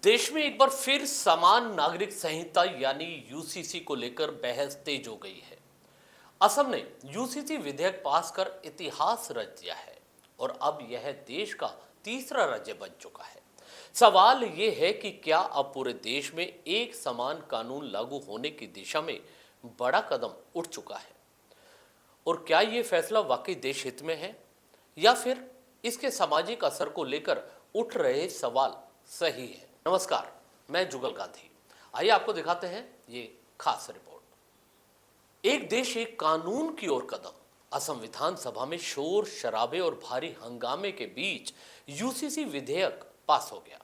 देश में एक बार फिर समान नागरिक संहिता यानी यूसीसी को लेकर बहस तेज हो गई है। असम ने यूसीसी विधेयक पास कर इतिहास रच दिया है और अब यह देश का तीसरा राज्य बन चुका है। सवाल यह है कि क्या अब पूरे देश में एक समान कानून लागू होने की दिशा में बड़ा कदम उठ चुका है और क्या यह फैसला वाकई देश हित में है या फिर इसके सामाजिक असर को लेकर उठ रहे सवाल सही है। नमस्कार, मैं जुगल गांधी। आइए आपको दिखाते हैं ये खास रिपोर्ट। एक देश एक कानून की ओर कदम। असम विधानसभा में शोर शराबे और भारी हंगामे के बीच यूसीसी विधेयक पास हो गया।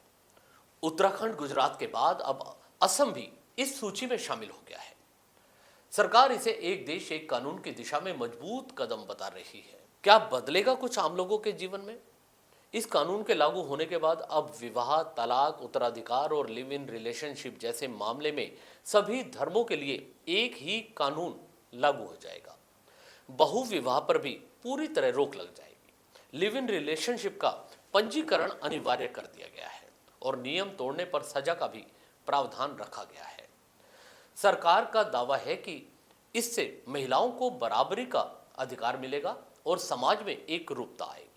उत्तराखंड गुजरात के बाद अब असम भी इस सूची में शामिल हो गया है। सरकार इसे एक देश एक कानून की दिशा में मजबूत कदम बता रही है। क्या बदलेगा कुछ आम लोगों के जीवन में? इस कानून के लागू होने के बाद अब विवाह, तलाक, उत्तराधिकार और लिव इन रिलेशनशिप जैसे मामले में सभी धर्मों के लिए एक ही कानून लागू हो जाएगा। बहुविवाह पर भी पूरी तरह रोक लग जाएगी। लिव इन रिलेशनशिप का पंजीकरण अनिवार्य कर दिया गया है और नियम तोड़ने पर सजा का भी प्रावधान रखा गया है। सरकार का दावा है कि इससे महिलाओं को बराबरी का अधिकार मिलेगा और समाज में एक रूपता आएगी।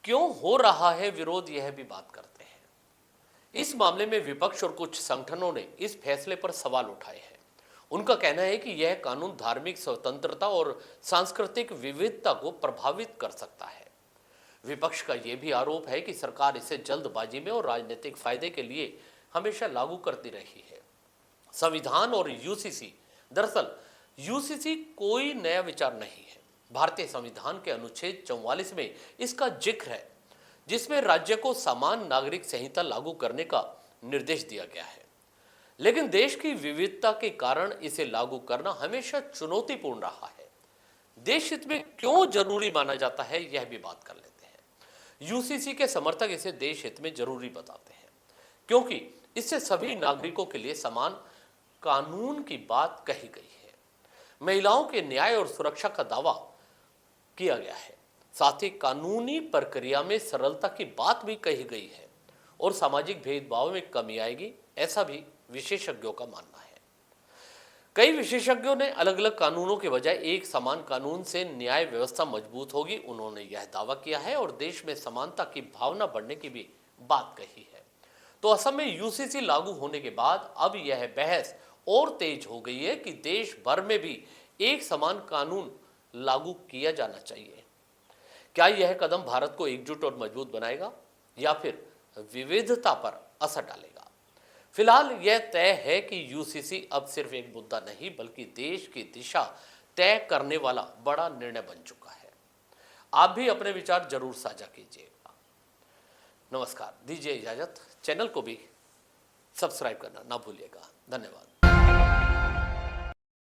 क्यों हो रहा है विरोध, यह भी बात करते हैं। इस मामले में विपक्ष और कुछ संगठनों ने इस फैसले पर सवाल उठाए हैं। उनका कहना है कि यह कानून धार्मिक स्वतंत्रता और सांस्कृतिक विविधता को प्रभावित कर सकता है। विपक्ष का यह भी आरोप है कि सरकार इसे जल्दबाजी में और राजनीतिक फायदे के लिए हमेशा लागू करती रही है। संविधान और यूसीसी, दरअसल यूसीसी कोई नया विचार नहीं है। भारतीय संविधान के अनुच्छेद 44 में इसका जिक्र है, जिसमें राज्य को समान नागरिक संहिता लागू करने का निर्देश दिया गया है। लेकिन देश की विविधता के कारण इसे लागू करना हमेशा चुनौतीपूर्ण रहा है। देश हित में क्यों जरूरी माना जाता है, यह भी बात कर लेते हैं। यूसीसी के समर्थक इसे देश हित में जरूरी बताते हैं क्योंकि इससे सभी नागरिकों के लिए समान कानून की बात कही गई है। महिलाओं के न्याय और सुरक्षा का दावा किया गया है। साथ ही कानूनी प्रक्रिया में सरलता की बात भी कही गई है और सामाजिक भेदभाव में कमी आएगी, ऐसा भी विशेषज्ञों का मानना है। कई विशेषज्ञों ने अलग अलग कानूनों के बजाय एक समान कानून से न्याय व्यवस्था मजबूत होगी, उन्होंने यह दावा किया है और देश में समानता की भावना बढ़ने की भी बात कही है। तो असम में यूसीसी लागू होने के बाद अब यह बहस और तेज हो गई है कि देश भर में भी एक समान कानून लागू किया जाना चाहिए। क्या यह कदम भारत को एकजुट और मजबूत बनाएगा या फिर विविधता पर असर डालेगा? फिलहाल यह तय है कि यूसीसी अब सिर्फ एक मुद्दा नहीं बल्कि देश की दिशा तय करने वाला बड़ा निर्णय बन चुका है। आप भी अपने विचार जरूर साझा कीजिएगा। नमस्कार, दीजिए इजाजत। चैनल को भी सब्सक्राइब करना ना भूलिएगा। धन्यवाद।